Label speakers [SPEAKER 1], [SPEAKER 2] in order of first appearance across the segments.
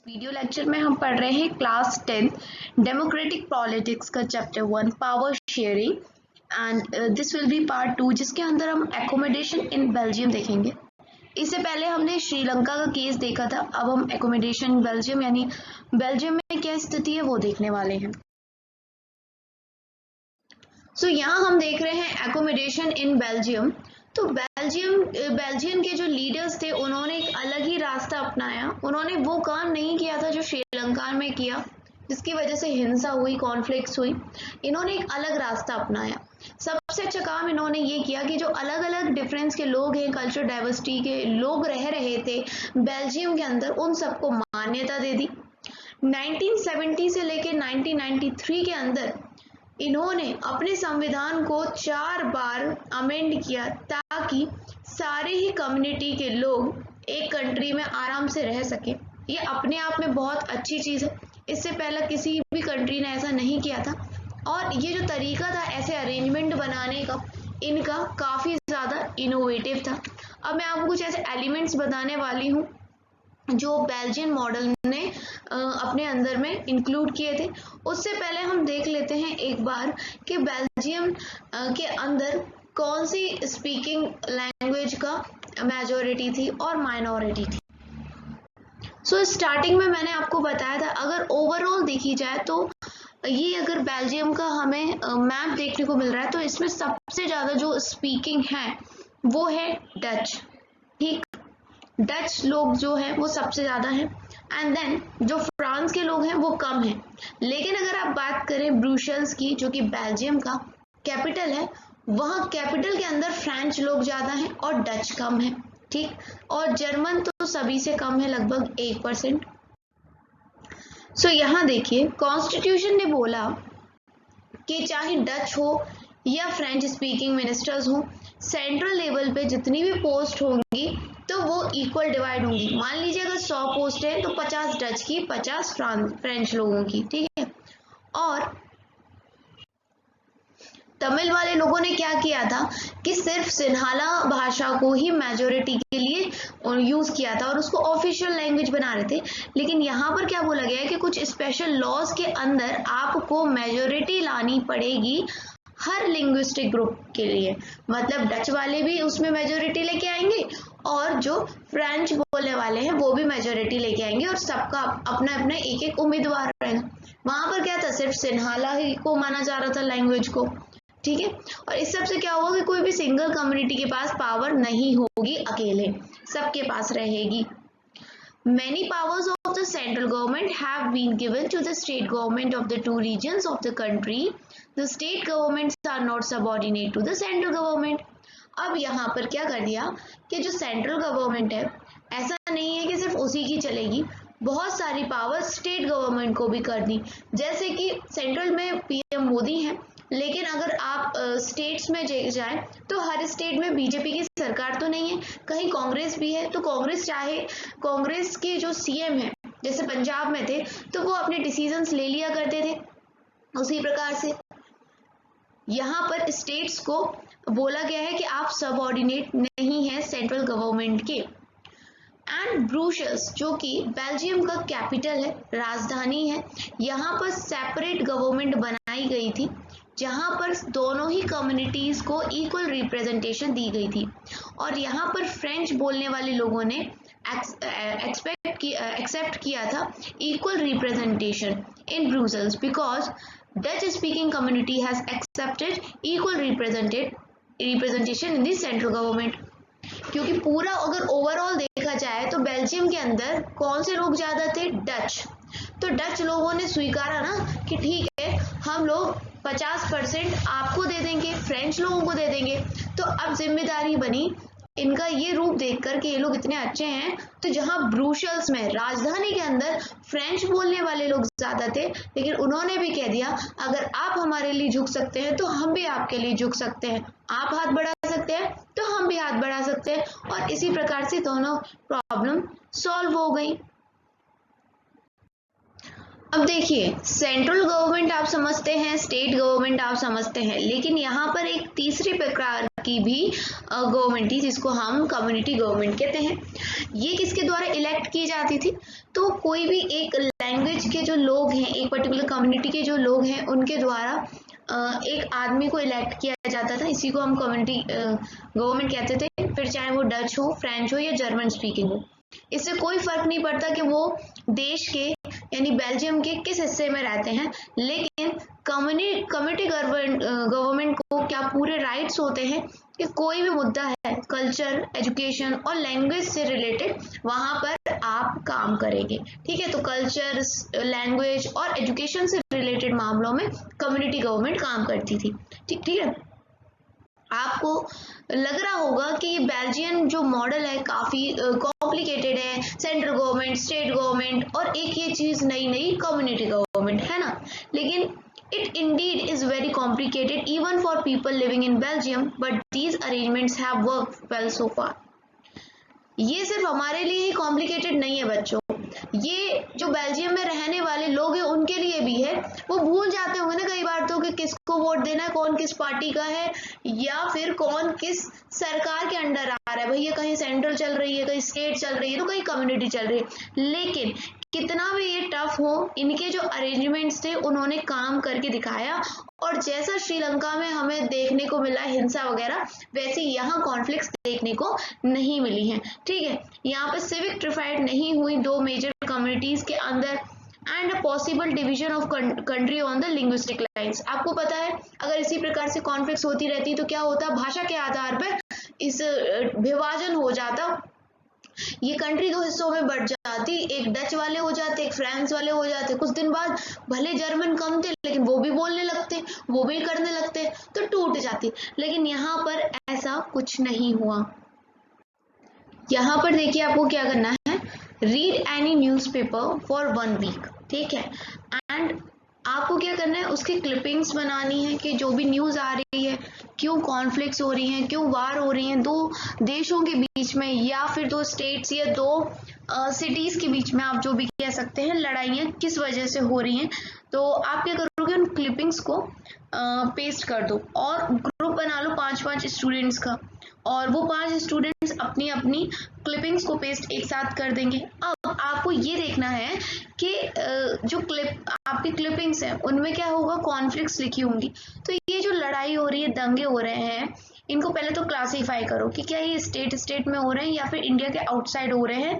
[SPEAKER 1] Video lecture में हम पढ़ रहे हैं क्लास 10th डेमोक्रेटिक पॉलिटिक्स का chapter 1 power sharing and this will be part 2 जिसके अंदर हम एकोमोडेशन इन बेल्जियम देखेंगे। इससे पहले हमने श्रीलंका का केस देखा था, अब हम एकोमोडेशन बेल्जियम यानी बेल्जियम में क्या स्थिति है वो देखने वाले हैं। यहाँ हम देख रहे हैं एकोमोडेशन इन बेल्जियम। तो बेल्जियम के जो लीडर्स थे उन्होंने एक अलग ही रास्ता अपनाया। उन्होंने वो काम नहीं किया था जो श्रीलंका में किया, जिसकी वजह से हिंसा हुई, कॉन्फ्लिक्ट्स हुई। इन्होंने एक अलग रास्ता अपनाया। सबसे अच्छा काम इन्होंने ये किया कि जो अलग अलग डिफरेंस के लोग हैं, कल्चर डाइवर्सिटी के लोग रह रहे थे बेल्जियम के अंदर, उन सबको मान्यता दे दी। 1970 से लेकर 1993 के अंदर इन्होंने अपने संविधान को 4 बार अमेंड किया ताकि सारे ही कम्युनिटी के लोग एक कंट्री में आराम से रह सके। ये अपने आप में बहुत अच्छी चीज़ है। इससे पहले किसी भी कंट्री ने ऐसा नहीं किया था और ये जो तरीका था ऐसे अरेंजमेंट बनाने का, इनका काफ़ी ज़्यादा इनोवेटिव था। अब मैं आपको कुछ ऐसे एलिमेंट्स बताने वाली हूँ जो बेल्जियन मॉडल ने अपने अंदर में इंक्लूड किए थे। उससे पहले हम देख लेते हैं एक बार कि बेल्जियम के अंदर कौन सी स्पीकिंग लैंग्वेज का मेजॉरिटी थी और माइनॉरिटी थी। स्टार्टिंग में मैंने आपको बताया था, अगर ओवरऑल देखी जाए तो ये अगर बेल्जियम का हमें मैप देखने को मिल रहा है तो इसमें सबसे ज़्यादा जो स्पीकिंग है वो है डच। ठीक, डच लोग जो है वो सबसे ज़्यादा है एंड देन जो फ्रांस के लोग हैं वो कम हैं। लेकिन अगर आप बात करें ब्रुसेल्स की, जो कि बेल्जियम का कैपिटल है, वहाँ कैपिटल के अंदर फ्रेंच लोग ज़्यादा हैं और डच कम है। ठीक, और जर्मन तो सभी से कम है, लगभग 1%। यहाँ देखिए, कॉन्स्टिट्यूशन ने बोला कि चाहे डच हो या फ्रेंच स्पीकिंग मिनिस्टर्स हो, सेंट्रल लेवल पे जितनी भी पोस्ट होंगी तो वो इक्वल डिवाइड होंगी। मान लीजिए अगर 100 पोस्ट है तो 50 डच की, 50 फ्रेंच लोगों की। ठीक है, और तमिल वाले लोगों ने क्या किया था कि सिर्फ सिन्हाला भाषा को ही मेजोरिटी के लिए यूज किया था और उसको ऑफिशियल लैंग्वेज बना रहे थे। लेकिन यहाँ पर क्या बोला गया है कि कुछ स्पेशल लॉज के अंदर आपको मेजोरिटी लानी पड़ेगी हर लिंग्विस्टिक ग्रुप के लिए। मतलब डच वाले भी उसमें मेजोरिटी लेके आएंगे और जो फ्रेंच बोलने वाले हैं वो भी मेजोरिटी लेके आएंगे और सबका अपना अपना एक एक उम्मीदवार रहेगा। वहां पर क्या था, सिर्फ सिन्हाला ही को माना जा रहा था लैंग्वेज को। ठीक है, और इस सब से क्या होगा कि कोई भी सिंगल कम्युनिटी के पास पावर नहीं होगी, अकेले सबके पास रहेगी। Many powers of the central government have been given to the state government of the two regions of the country. The state governments are not subordinate to the central government. अब यहाँ पर क्या कर दिया कि जो सेंट्रल गवर्नमेंट है, ऐसा नहीं है कि सिर्फ उसी की चलेगी, बहुत सारी पावर स्टेट गवर्नमेंट को भी कर दी। जैसे कि सेंट्रल में पीएम मोदी हैं, लेकिन अगर आप स्टेट्स में जाएं तो हर स्टेट में बीजेपी की सरकार तो नहीं है, कहीं कांग्रेस भी है। तो कांग्रेस चाहे, कांग्रेस के जो सीएम है जैसे पंजाब में थे तो वो अपने डिसीजंस ले लिया करते थे। उसी प्रकार से यहाँ पर स्टेट्स को बोला गया है कि आप सबऑर्डिनेट नहीं है सेंट्रल गवर्नमेंट के। एंड ब्रुसेल्स जो कि बेल्जियम का कैपिटल है, राजधानी है, यहाँ पर सेपरेट गवर्नमेंट बनाई गई थी जहाँ पर दोनों ही कम्युनिटीज को इक्वल रिप्रेजेंटेशन दी गई थी। और यहाँ पर फ्रेंच बोलने वाले लोगों ने एक्सेप्ट किया था equal representation in Brussels because Dutch speaking community has accepted equal representation in the central government. क्योंकि पूरा अगर ओवरऑल देखा जाए तो बेल्जियम के अंदर कौन से लोग ज्यादा थे, डच। तो डच लोगों ने स्वीकारा ना कि ठीक है, हम लोग 50% आपको दे देंगे, फ्रेंच लोगों को दे देंगे। तो अब जिम्मेदारी बनी इनका ये रूप देखकर कि ये लोग इतने अच्छे हैं, तो जहां ब्रुसेल्स में राजधानी के अंदर फ्रेंच बोलने वाले लोग ज्यादा थे, लेकिन उन्होंने भी कह दिया अगर आप हमारे लिए झुक सकते हैं तो हम भी आपके लिए झुक सकते हैं, आप हाथ बढ़ा सकते हैं तो हम भी हाथ बढ़ा सकते हैं। और इसी प्रकार से दोनों प्रॉब्लम सॉल्व हो गई। अब देखिए, सेंट्रल गवर्नमेंट आप समझते हैं, स्टेट गवर्नमेंट आप समझते हैं, लेकिन यहाँ पर एक तीसरी प्रकार की भी गवर्नमेंट थी जिसको हम कम्युनिटी गवर्नमेंट कहते हैं। ये किसके द्वारा इलेक्ट की जाती थी? तो कोई भी एक लैंग्वेज के जो लोग हैं, एक पर्टिकुलर कम्युनिटी के जो लोग हैं, उनके द्वारा एक आदमी को इलेक्ट किया जाता था। इसी को हम कम्युनिटी गवर्नमेंट कहते थे, फिर चाहे वो डच हो, फ्रेंच हो या जर्मन स्पीकिंग हो। इससे कोई फर्क नहीं पड़ता कि वो देश के यानी बेल्जियम के किस हिस्से में रहते हैं, लेकिन कम्युनिटी गवर्नमेंट को क्या पूरे राइट्स होते हैं कि कोई भी मुद्दा है कल्चर, एजुकेशन और लैंग्वेज से रिलेटेड, वहां पर आप काम करेंगे। ठीक है, तो कल्चर, लैंग्वेज और एजुकेशन से रिलेटेड मामलों में कम्युनिटी गवर्नमेंट काम करती थी। ठीक है, आपको लग रहा होगा कि ये बेल्जियन जो मॉडल है काफ़ी कॉम्प्लिकेटेड है, सेंट्रल गवर्नमेंट, स्टेट गवर्नमेंट और एक ये चीज़ नई नई कम्युनिटी गवर्नमेंट, है ना। लेकिन it indeed is very complicated even for people living in Belgium, but these arrangements have worked well so far. ये सिर्फ हमारे लिए ही कॉम्प्लिकेटेड नहीं है बच्चों, ये जो बेल्जियम में रहने वाले लोग हैं उनके लिए भी है। वो भूल जाते होंगे ना कई बार तो कि किसको वोट देना है, कौन किस पार्टी का है, या फिर कौन किस सरकार के अंडर आ रहा है। भैया कहीं सेंट्रल चल रही है, कहीं स्टेट चल रही है, तो कहीं कम्युनिटी चल रही है। लेकिन कितना भी ये टफ हो, इनके जो अरेंजमेंट्स थे उन्होंने काम करके दिखाया, और जैसा श्रीलंका में हमें देखने को मिला हिंसा वगैरह, वैसे यहाँ कॉन्फ्लिक्ट्स देखने को नहीं मिली हैं। ठीक है, यहाँ पर सिविक डिवाइड नहीं हुई दो मेजर कम्युनिटीज के अंदर, and possible division of country on the linguistic lines. आपको पता है अगर इसी प्रकार से कॉन्फ्लिक्ट्स होती रहती तो क्या होता, भाषा के आधार पर इस विभाजन हो जाता, ये कंट्री दो हिस्सों में बढ़ जाती, एक डच वाले हो जाते, एक फ्रांस वाले हो जाते। कुछ दिन बाद भले जर्मन कम थे लेकिन वो भी बोलने लगते, वो भी करने लगते, तो टूट जाती। लेकिन यहाँ पर ऐसा कुछ नहीं हुआ। यहाँ पर देखिए आपको क्या करना है, read any newspaper for 1 week. ठीक है, एंड आपको क्या करना है, उसकी क्लिपिंग्स बनानी है कि जो भी न्यूज़ आ रही है, क्यों कॉन्फ्लिक्ट्स हो रही हैं, क्यों वार हो रही हैं दो देशों के बीच में, या फिर दो स्टेट्स या दो सिटीज़ के बीच में, आप जो भी कह सकते हैं, लड़ाइयाँ किस वजह से हो रही हैं। तो आप क्या करोगे, उन क्लिपिंग्स को पेस्ट कर दो और ग्रुप बना लो 5-5 स्टूडेंट्स का, और वो 5 स्टूडेंट्स अपनी अपनी क्लिपिंग्स को पेस्ट एक साथ कर देंगे। अब आपको ये देखना है कि जो आपकी क्लिपिंग्स हैं उनमें क्या होगा, कॉन्फ्लिक्ट्स लिखी होंगी। तो ये जो लड़ाई हो रही है, दंगे हो रहे हैं, इनको पहले तो क्लासीफाई करो कि क्या ये स्टेट में हो रहे हैं या फिर इंडिया के आउटसाइड हो रहे हैं।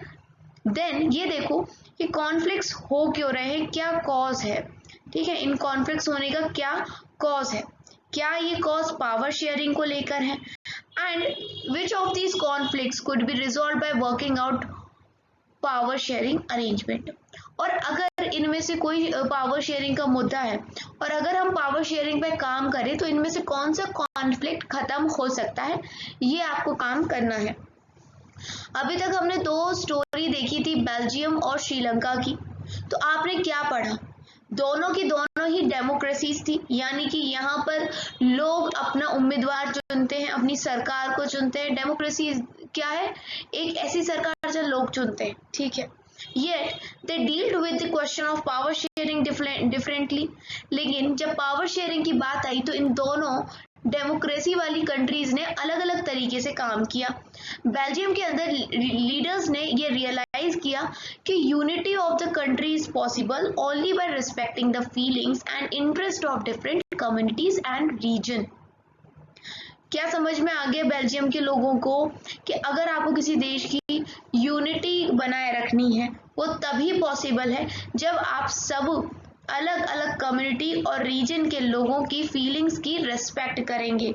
[SPEAKER 1] देन ये देखो कि कॉन्फ्लिक्ट्स हो क्यों रहे हैं, क्या कॉज है। ठीक है, इन कॉन्फ्लिक्ट्स होने का क्या कॉज है, क्या ये कॉज पावर शेयरिंग को लेकर है, and which of these conflicts could be resolve by working out power sharing arrangement. और अगर इनमें से कोई पावर शेयरिंग का मुद्दा है और अगर हम पावर शेयरिंग पे काम करें तो इनमें से कौन सा कॉन्फ्लिक्ट खत्म हो सकता है, ये आपको काम करना है। अभी तक हमने 2 स्टोरी देखी थी, बेल्जियम और श्रीलंका की। तो आपने क्या पढ़ा, दोनों की दोनों ही डेमोक्रेसीज थी, यानी कि यहाँ पर लोग अपना उम्मीदवार चुनते हैं, अपनी सरकार को चुनते हैं। डेमोक्रेसी क्या है, एक ऐसी सरकार जो लोग चुनते हैं। ठीक है, yet they dealt with the question of power sharing differently। लेकिन जब पावर शेयरिंग की बात आई तो इन दोनों डेमोक्रेसी वाली कंट्रीज ने अलग अलग तरीके से काम किया। बेल्जियम के अंदर लीडर्स ने ये रियलाइज किया कि unity of the country is possible only by respecting the feelings and interest of different communities and region. क्या समझ में आ गया बेल्जियम के लोगों को कि अगर आपको किसी देश की यूनिटी बनाए रखनी है वो तभी पॉसिबल है जब आप सब अलग अलग कम्युनिटी और रीजन के लोगों की फीलिंग्स की रिस्पेक्ट करेंगे।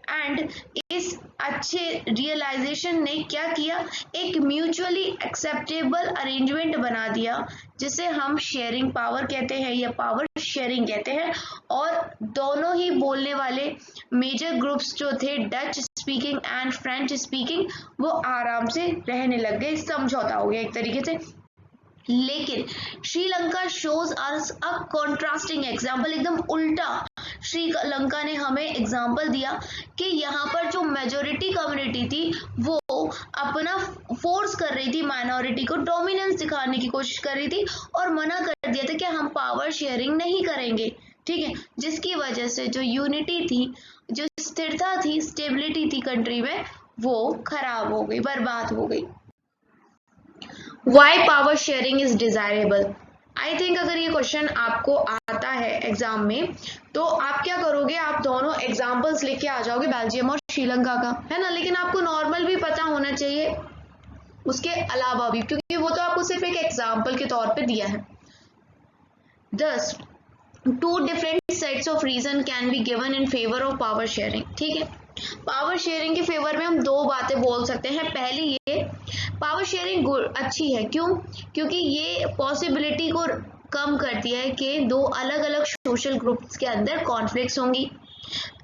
[SPEAKER 1] एंड इस अच्छे रियलाइजेशन ने क्या किया, एक म्यूचुअली एक्सेप्टेबल अरेंजमेंट बना दिया जिसे हम शेयरिंग पावर कहते हैं या पावर शेयरिंग कहते हैं। और दोनों ही बोलने वाले मेजर ग्रुप्स जो थे, Dutch speaking and French speaking, वो आराम से रहने लग गए, समझौता हो गया एक तरीके से। लेकिन श्रीलंका शोज अस अ कॉन्ट्रास्टिंग एग्जाम्पल, एकदम उल्टा श्रीलंका ने हमें एग्जाम्पल दिया कि यहाँ पर जो मेजोरिटी कम्युनिटी थी वो अपना फोर्स कर रही थी, माइनॉरिटी को डोमिनेंस दिखाने की कोशिश कर रही थी और मना कर दिया था कि हम पावर शेयरिंग नहीं करेंगे, ठीक है, जिसकी वजह से जो यूनिटी थी, जो स्थिरता थी, स्टेबिलिटी थी कंट्री में, वो खराब हो गई, बर्बाद हो गई। Why power sharing is desirable? I think अगर ये क्वेश्चन आपको आता है एग्जाम में तो आप क्या करोगे, आप दोनों एग्जाम्पल्स लेके आ जाओगे, बेल्जियम और श्रीलंका का, है ना, लेकिन आपको नॉर्मल भी पता होना चाहिए उसके अलावा भी, क्योंकि वो तो आपको सिर्फ एक एग्जाम्पल के तौर पे दिया है। Thus, two different sets of reason can be given in favor of power sharing, ठीक है। पावर शेयरिंग के फेवर में हम दो बातें बोल सकते हैं। पहली, ये पावर शेयरिंग अच्छी है, क्यों? क्योंकि ये पॉसिबिलिटी को कम करती है कि दो अलग अलग सोशल ग्रुप्स के अंदर कॉन्फ्लिक्ट्स होंगी,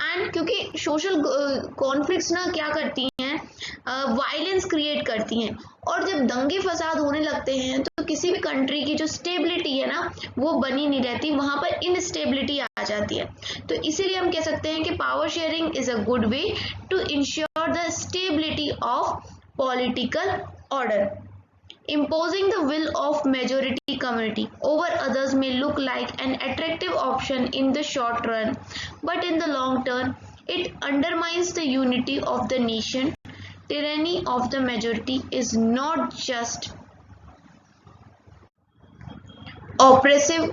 [SPEAKER 1] एंड क्योंकि सोशल कॉन्फ्लिक्ट्स ना क्या करती हैं, वायलेंस क्रिएट करती हैं, और जब दंगे फसाद होने लगते हैं तो किसी भी कंट्री की जो स्टेबिलिटी है ना वो बनी नहीं रहती, वहां पर इनस्टेबिलिटी आ जाती है। तो इसीलिए हम कह सकते हैं कि power sharing is a good way to ensure the stability of political order. Imposing the will of majority community over others may look like an attractive option in the short run, but in the long term, it undermines the unity of the nation. Tyranny of the majority is not just oppressive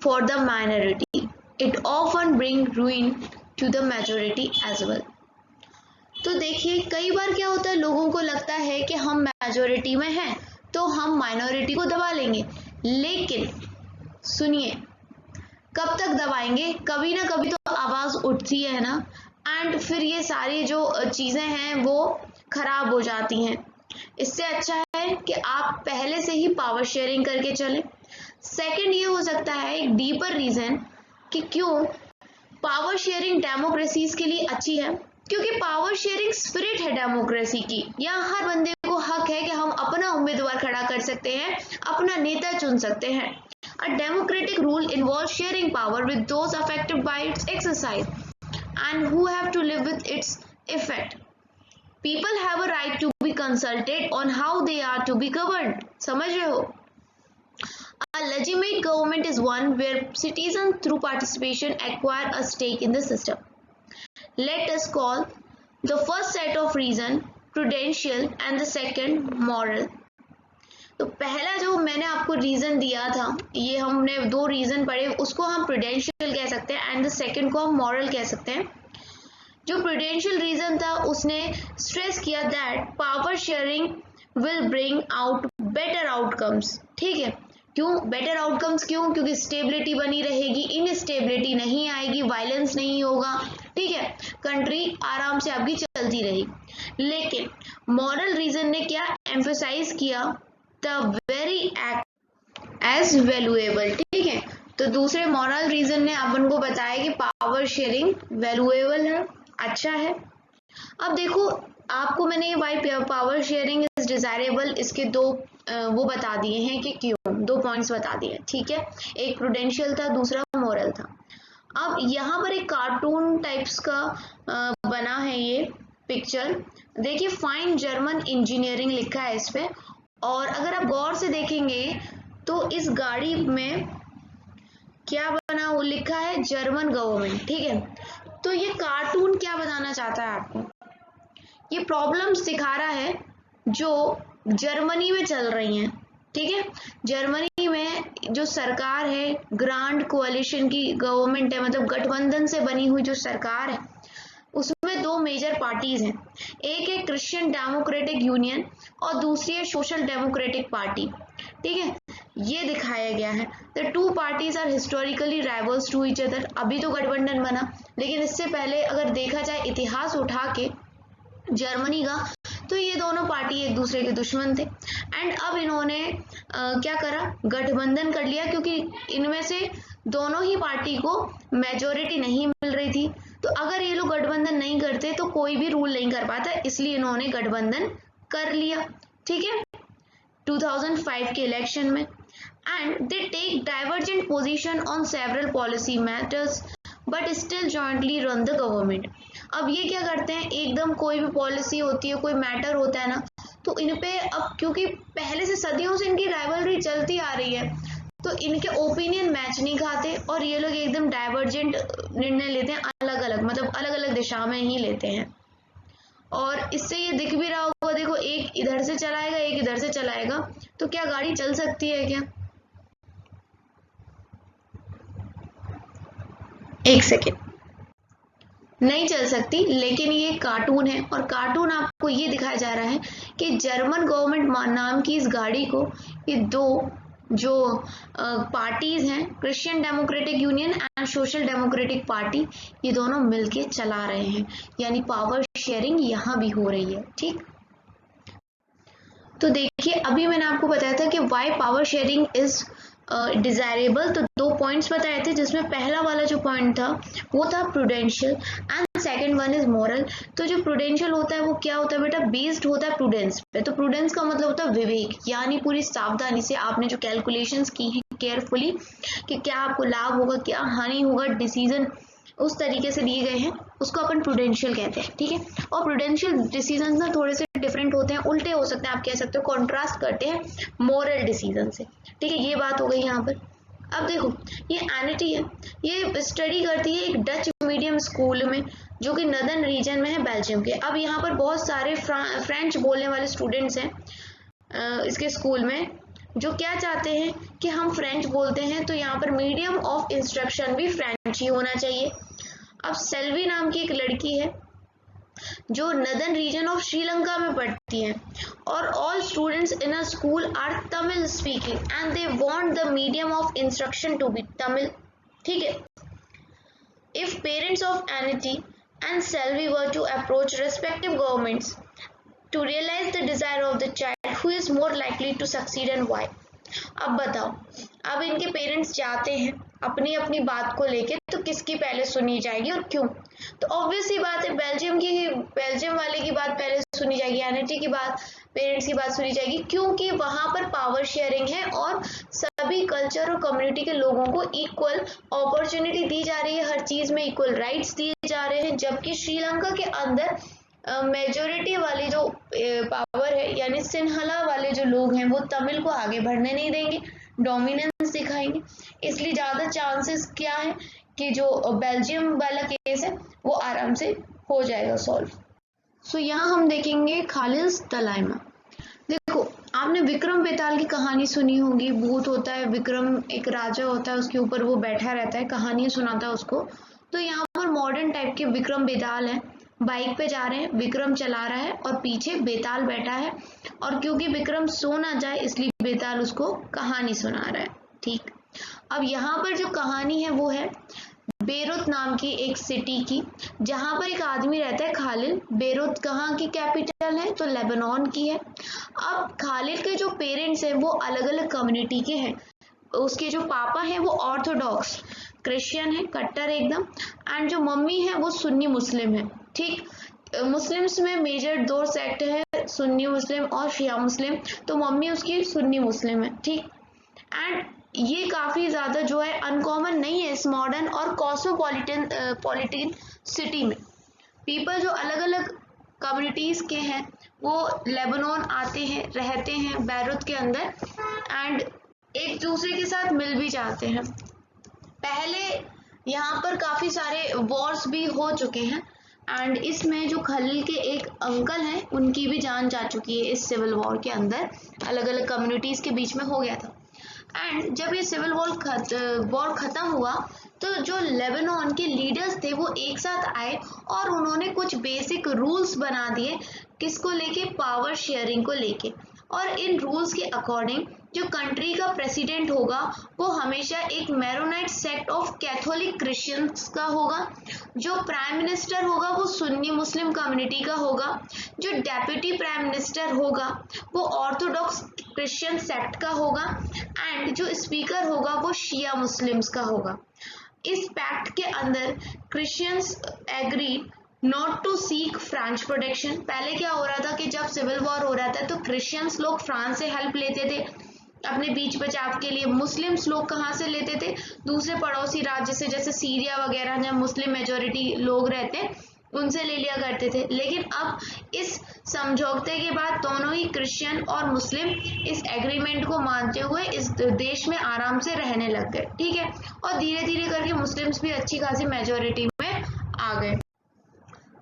[SPEAKER 1] for the minority, it often brings ruin to the majority as well. तो देखिए, कई बार क्या होता है, लोगों को लगता है कि हम मेजोरिटी में हैं तो हम माइनॉरिटी को दबा लेंगे, लेकिन सुनिए, कब तक दबाएंगे? कभी ना कभी तो आवाज उठती है ना, एंड फिर ये सारी जो चीजें हैं वो खराब हो जाती हैं। इससे अच्छा है कि आप पहले से ही पावर शेयरिंग करके चलें। सेकंड, ये हो सकता है एक डीपर रीजन कि क्यों पावर शेयरिंग डेमोक्रेसीज के लिए अच्छी है, क्योंकि पावर शेयरिंग स्पिरिट है डेमोक्रेसी की। यहाँ हर बंदे को हक है कि हम अपना उम्मीदवार खड़ा कर सकते हैं, अपना नेता चुन सकते हैं। A democratic rule involves sharing power with those affected by its exercise and who have to live with its effect. People have a right to be consulted on how they are to be governed. समझ रहे हो? A legitimate government is one where citizens through participation acquire a stake in the system. Let us call the first set of reason prudential and the second moral. तो पहला जो मैंने आपको reason दिया था, ये हमने दो रीजन पढ़े, उसको हम प्रूडेंशियल कह सकते हैं एंड द सेकंड को हम मॉरल कह सकते हैं। जो प्रूडेंशियल रीजन था उसने स्ट्रेस किया that power sharing will bring out better outcomes, ठीक है। क्यों बेटर आउटकम्स? क्यों? क्योंकि स्टेबिलिटी बनी रहेगी, इनस्टेबिलिटी नहीं आएगी, वायलेंस नहीं होगा, ठीक है, कंट्री आराम से आपकी चलती रहेगी। लेकिन मॉरल रीजन ने क्या एम्फसाइज किया? The very act as valuable, ठीक है। तो दूसरे मॉरल रीजन ने अपन को बताया कि पावर शेयरिंग वैल्यूएबल है, अच्छा है। अब देखो, आपको मैंने ये why power sharing is desirable, इसके दो वो बता दिए हैं कि क्यों, दो पॉइंट्स बता दिए, ठीक है। एक प्रूडेंशियल था, दूसरा मॉरल था। अब यहाँ पर एक कार्टून टाइप्स का बना है ये पिक्चर, देखिए, फाइन जर्मन इंजीनियरिंग लिखा है इस पे, और अगर आप गौर से देखेंगे तो इस गाड़ी में क्या बना हुआ लिखा है, जर्मन गवर्नमेंट, ठीक है। तो ये कार्टून क्या बताना चाहता है आपको? ये प्रॉब्लम्स दिखा रहा है जो जर्मनी में चल रही हैं, ठीक है। जर्मनी में जो सरकार है, ग्रांड कोalition की गवर्नमेंट है, मतलब गठबंधन से बनी हुई जो सरकार है, उसमें दो मेजर पार्टीज हैं। एक है क्रिश्चियन डेमोक्रेटिक यूनियन और दूसरी है सोशल डेमोक्रेटिक पार्टी, ठीक है। ये दिखाया गया है। The two parties are historically rivals to each other. अभी तो गठबंधन बना, लेकिन इससे पहले अगर देखा जाए इतिहास उठा के जर्मनी का, तो ये दोनों पार्टी एक दूसरे के दुश्मन थे। एंड अब इन्होंने क्या करा, गठबंधन कर लिया, क्योंकि इनमें से दोनों ही पार्टी को मेजोरिटी नहीं मिल रही थी। तो अगर ये लोग गठबंधन नहीं करते तो कोई भी रूल नहीं कर पाता, इसलिए इन्होंने गठबंधन कर लिया, ठीक है, 2005 के इलेक्शन में। And they take divergent position on several policy matters but still jointly run the government. अब ये क्या करते हैं, एकदम कोई भी पॉलिसी होती है, कोई मैटर होता है ना, तो इन पे अब क्योंकि पहले से सदियों से इनकी राइवलरी चलती आ रही है, तो इनके ओपिनियन मैच नहीं खाते और ये लोग एकदम डाइवर्जेंट निर्णय लेते हैं, अलग अलग, मतलब अलग अलग दिशा में ही लेते हैं। और इससे ये दिख भी रहा होगा, देखो एक इधर से चलाएगा एक इधर से चलाएगा, तो क्या गाड़ी चल सकती है क्या? एक सेकेंड, नहीं चल सकती। लेकिन ये कार्टून है और कार्टून आपको ये दिखाया जा रहा है कि जर्मन गवर्नमेंट नाम की इस गाड़ी को ये दो जो पार्टीज हैं, Christian democratic union and social democratic party, ये दोनों मिलके चला रहे हैं, यानी पावर शेयरिंग यहाँ भी हो रही है। ठीक, तो देखिए अभी मैंने आपको बताया था कि why power sharing is desirable, तो 2 पॉइंट्स बताए थे, जिसमें पहला वाला जो पॉइंट था वो था prudential and second one is moral. तो जो प्रूडेंशियल होता है वो क्या होता है बेटा, बेस्ड होता है प्रूडेंस पे। तो प्रूडेंस का मतलब होता है विवेक, यानी पूरी सावधानी से आपने जो कैलकुलेशंस की हैं केयरफुली कि क्या आपको लाभ होगा क्या हानि होगा, डिसीजन उस तरीके से लिए गए हैं, उसको अपन प्रूडेंशियल कहते हैं। ठीक है, और प्रूडेंशियल डिसीजन ना थोड़े से डिफरेंट होते हैं, उल्टे हो सकते हैं, आप कह सकते हो कॉन्ट्रास्ट करते हैं मॉरल डिसीजन से। ठीक है, ये बात हो गई यहाँ पर। अब देखो ये एनिटी है, ये स्टडी करती है एक डच मीडियम स्कूल में जो कि नदर्न रीजन में है बेल्जियम के। अब यहाँ पर बहुत सारे फ्रेंच बोलने वाले स्टूडेंट्स हैं इसके स्कूल में, जो क्या चाहते हैं कि हम फ्रेंच बोलते हैं तो यहाँ पर मीडियम ऑफ इंस्ट्रक्शन भी फ्रेंच ही होना चाहिए। अब सेल्वी नाम की एक लड़की है जो नदर्न रीजन ऑफ श्रीलंका में पढ़ती है, और all students in a school are Tamil speaking and they want the medium of instruction to be Tamil. ठीक है, if parents of Anita and Selvi were to approach respective governments to realize the desire of the child who is more likely to succeed and why। अब बताओ, अब इनके parents चाहते हैं अपनी अपनी बात को लेके, तो किसकी पहले सुनी जाएगी और क्यों? तो ऑब्वियस ही बात है बेल्जियम वाले की बात पहले सुनी जाएगी, एनिटी की बात, पेरेंट्स की बात सुनी जाएगी, क्योंकि वहां पर पावर शेयरिंग है और सभी कल्चर और कम्युनिटी के लोगों को इक्वल अपॉर्चुनिटी दी जा रही है, हर चीज में इक्वल राइट्स दिए जा रहे हैं। जबकि श्रीलंका के अंदर मेजोरिटी वाली जो पावर है, यानी सिन्हला वाले जो लोग हैं, वो तमिल को आगे बढ़ने नहीं देंगे, डोमिनेंस दिखाएंगे। इसलिए ज़्यादा चांसेस क्या है कि जो बेल्जियम वाला केस है वो आराम से हो जाएगा सॉल्व। सो यहाँ हम देखेंगे खालिद तलाइमा। देखो आपने विक्रम बेताल की कहानी सुनी होगी, भूत होता है, विक्रम एक राजा होता है, उसके ऊपर वो बैठा रहता है, कहानियां सुनाता है उसको। तो यहाँ पर मॉडर्न टाइप के विक्रम बेताल है, बाइक पे जा रहे हैं, विक्रम चला रहा है और पीछे बेताल बैठा है, और क्योंकि विक्रम सो ना जाए इसलिए बेताल उसको कहानी सुना रहा है। ठीक, अब यहाँ पर जो कहानी है वो है बेरूत नाम की एक सिटी की, जहाँ पर एक आदमी रहता है खालिद। बेरूत कहाँ की कैपिटल है, तो लेबनान की है। अब खालिद के जो पेरेंट्स हैं वो अलग अलग कम्युनिटी के हैं, उसके जो पापा हैं वो ऑर्थोडॉक्स क्रिश्चियन है, कट्टर एकदम, एंड जो मम्मी है वो सुन्नी मुस्लिम है। ठीक, मुस्लिम्स में मेजर 2 सेक्ट है, सुन्नी मुस्लिम और शिया मुस्लिम, तो मम्मी उसकी सुन्नी मुस्लिम है। ठीक, एंड ये काफ़ी ज़्यादा जो है अनकॉमन नहीं है इस मॉडर्न और कॉस्मोपॉलिटन सिटी में। पीपल जो अलग अलग कम्युनिटीज़ के हैं वो लेबनान आते हैं, रहते हैं बैरूत के अंदर, एंड एक दूसरे के साथ मिल भी जाते हैं। पहले यहाँ पर काफ़ी सारे वॉर्स भी हो चुके हैं, एंड इसमें जो खलील के एक अंकल हैं उनकी भी जान जा चुकी है इस सिविल वॉर के अंदर, अलग अलग कम्युनिटीज़ के बीच में हो गया था। एंड जब ये सिविल वॉर ख़त्म हुआ तो जो लेबनान के लीडर्स थे वो एक साथ आए और उन्होंने कुछ बेसिक रूल्स बना दिए, किसको लेके, पावर शेयरिंग को लेके। और इन रूल्स के अकॉर्डिंग जो कंट्री का प्रेसिडेंट होगा वो हमेशा एक Maronite sect of Catholic Christians का होगा, जो प्राइम मिनिस्टर होगा वो सुन्नी मुस्लिम कम्युनिटी का होगा, जो डेप्यूटी प्राइम मिनिस्टर होगा वो ऑर्थोडॉक्स क्रिश्चियन सेक्ट का होगा, एंड जो स्पीकर होगा वो शिया मुस्लिम्स का होगा। इस पैक्ट के अंदर Christians agree not to seek French protection. पहले क्या हो रहा था कि जब सिविल वॉर हो रहा था तो क्रिश्चियंस लोग फ्रांस से हेल्प लेते थे अपने बीच बचाव के लिए, मुस्लिम्स लोग कहाँ से लेते थे, दूसरे पड़ोसी राज्य से, जैसे सीरिया वगैरह जहाँ मुस्लिम मेजोरिटी लोग रहते हैं उनसे ले लिया करते थे। लेकिन अब इस समझौते के बाद दोनों ही क्रिश्चियन और मुस्लिम इस एग्रीमेंट को मानते हुए इस देश में आराम से रहने लग गए, ठीक है। और धीरे धीरे करके मुस्लिम्स भी अच्छी खासी मेजोरिटी में आ गए।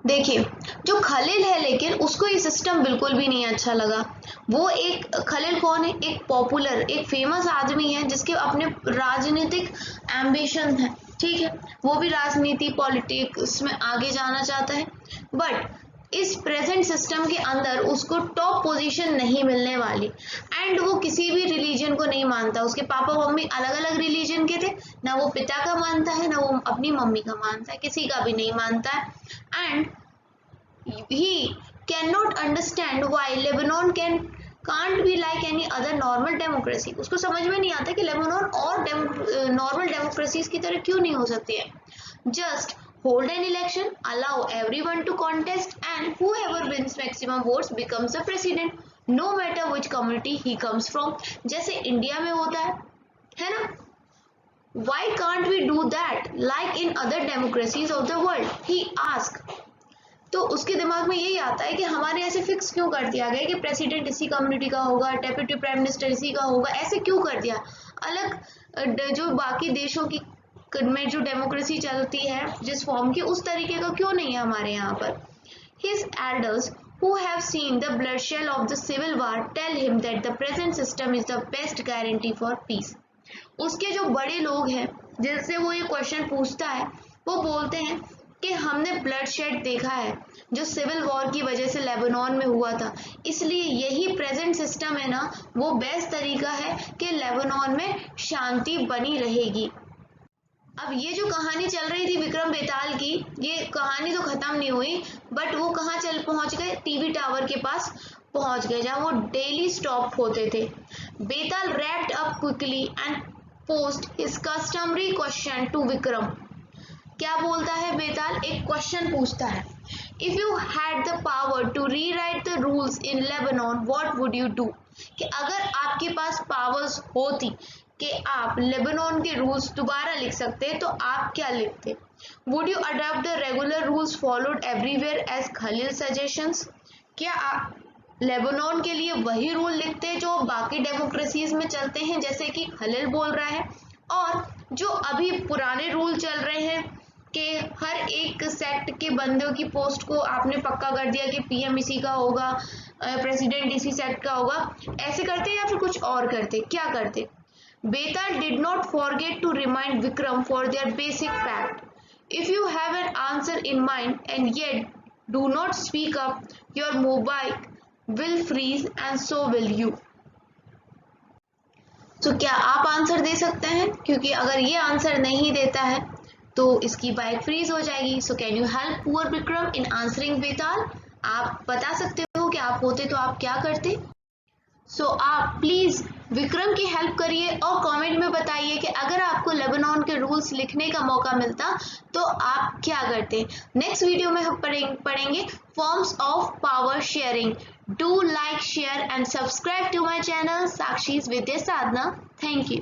[SPEAKER 1] देखिए, जो खलील है लेकिन उसको ये सिस्टम बिल्कुल भी नहीं अच्छा लगा। वो एक खलील कौन है? एक पॉपुलर, एक फेमस आदमी है जिसके अपने राजनीतिक एम्बिशन है, ठीक है। वो भी राजनीति पॉलिटिक्स में आगे जाना चाहता है, बट इस प्रेजेंट सिस्टम के अंदर उसको टॉप पोजीशन नहीं मिलने वाली। एंड वो किसी भी रिलीजन को नहीं मानता। उसके पापा मम्मी अलग अलग रिलीजन के थे, ना वो पिता का मानता है ना वो अपनी मम्मी का मानता है, किसी का भी नहीं मानता है। And he cannot understand why Lebanon can't be like any other normal democracy। उसको समझ में नहीं आता कि लेबनान और नॉर्मल डेमोक्रेसीज की तरह क्यों नहीं हो सकती है। Just hold an election, allow everyone to contest, and whoever wins maximum votes becomes the president, no matter which community he comes from। जैसे इंडिया में होता है ना? Why can't we do that like in other democracies of the world? He asked। तो उसके दिमाग में यही आता है कि हमारे ऐसे फिक्स क्यों कर दिया गया कि प्रेसिडेंट इसी कम्युनिटी का होगा, डेप्यूटी प्राइम मिनिस्टर इसी का होगा, ऐसे क्यों कर दिया? अलग जो बाकी देशों की में जो डेमोक्रेसी चलती है जिस फॉर्म की, उस तरीके का क्यों नहीं है हमारे यहाँ पर? His elders who have seen the bloodshed of the civil war tell him that the present system is the best guarantee for peace। उसके जो बड़े लोग हैं जिनसे वो ये क्वेश्चन पूछता है, वो बोलते हैं कि हमने ब्लड शेड देखा है जो सिविल वॉर की वजह से लेबनान में हुआ था, इसलिए यही प्रेजेंट सिस्टम है ना, वो बेस्ट तरीका है कि लेबनान में शांति बनी रहेगी। अब ये जो कहानी चल रही थी विक्रम बेताल की, ये कहानी तो खत्म नहीं हुई, बट वो कहाँ पहुंच गए? टीवी टावर के पास पहुंच गए जहाँ वो डेली स्टॉप होते थे। Betaal wrapped up quickly and posed his customary question to Vikram. क्या बोलता है बेताल? एक क्वेश्चन पूछता है, if you had the power to rewrite the rules in Lebanon what would you do? कि अगर आपके पास पावर्स होती कि आप लेबनान के रूल्स दोबारा लिख सकते तो आप क्या लिखते? Would you adopt the regular rules followed everywhere as Khalil suggestions? क्या आप लेबनान के लिए वही रूल लिखते जो बाकी डेमोक्रेसीज में चलते हैं जैसे कि खलील बोल रहा है? और जो अभी पुराने रूल चल रहे हैं कि हर एक सेक्ट के बंदों की पोस्ट को आपने पक्का कर दिया कि पीएम इसी का होगा, प्रेसिडेंट इसी सेक्ट का होगा, ऐसे करते या फिर कुछ और करते? क्या करते? Betaal did not forget to remind Vikram for their basic fact, if you have an answer in mind and yet do not speak up, your mobile will freeze and so will you. तो क्या आप आंसर दे सकते हैं? क्योंकि अगर ये answer नहीं देता है तो इसकी बाइक फ्रीज हो जाएगी। So can you help poor Vikram in answering Betaal? आप बता सकते हो कि आप होते तो आप क्या करते? सो आप प्लीज विक्रम की हेल्प करिए और कमेंट में बताइए कि अगर आपको लेबनान के रूल्स लिखने का मौका मिलता तो आप क्या करते। नेक्स्ट वीडियो में हम पढ़ेंगे forms of power sharing. Do like, share and subscribe to my channel Sakshi's Vidya Sadhana. Thank you.